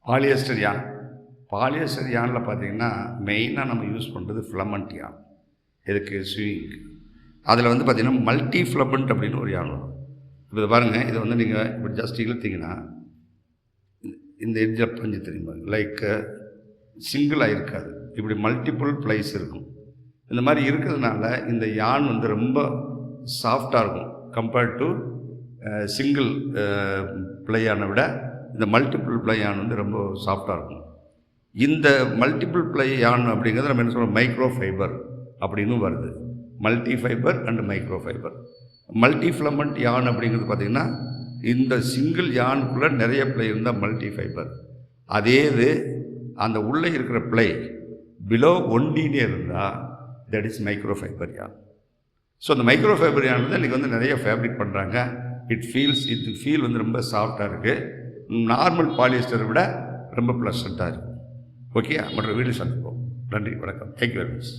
Polyester யான். Polyester யானில் பார்த்தீங்கன்னா மெயினாக நம்ம யூஸ் பண்ணுறது ஃபிலமெண்ட் யான். இதுக்கு ஸ்விங் அதில் வந்து பார்த்திங்கன்னா மல்டி ஃபிலமெண்ட் அப்படின்னு ஒரு யான் வரும். இப்போ இதை பாருங்கள், இதை வந்து நீங்கள் இப்படி ஜஸ்ட் இழுத்தீங்கன்னா இந்த எட்ஜில் பஞ்சு தெரியுமா, லைக் சிங்கிளாக இருக்காது, இப்படி மல்டிப்புள் ப்ளைஸ் இருக்கும். இந்த மாதிரி இருக்கிறதுனால இந்த யான் வந்து ரொம்ப சாஃப்டாக இருக்கும் கம்பேர்ட் டு சிங்கிள் ப்ளை யானை விட இந்த மல்டிப்புள் ப்ளை யான் வந்து ரொம்ப சாஃப்டாக இருக்கும். இந்த மல்டிப்புள் ப்ளை யான் அப்படிங்கிறது நம்ம என்ன சொல்கிறோம், மைக்ரோ ஃபைபர் அப்படின்னு வருது. Multi fibre and micro fibre. Multi filament யான் அப்படிங்கிறது பார்த்திங்கன்னா இந்த சிங்கிள் யானுக்குள்ளே நிறைய ப்ளை இருந்தால் மல்டி ஃபைபர். அதே இது அந்த உள்ளே இருக்கிற ப்ளை பிலோ 1D இருந்தால் தட் இஸ் மைக்ரோ ஃபைபர் யான். ஸோ அந்த மைக்ரோ ஃபைபர் யான் வந்து இன்றைக்கி வந்து நிறைய ஃபேப்ரிக் பண்ணுறாங்க. இது ஃபீல் வந்து ரொம்ப சாஃப்டாக இருக்குது. நார்மல் பாலியஸ்டரை விட ரொம்ப ப்ளசண்ட்டாக இருக்குது. ஓகே, மற்ற வீடியோ சந்திப்போம். நன்றி, வணக்கம். Thank you very much.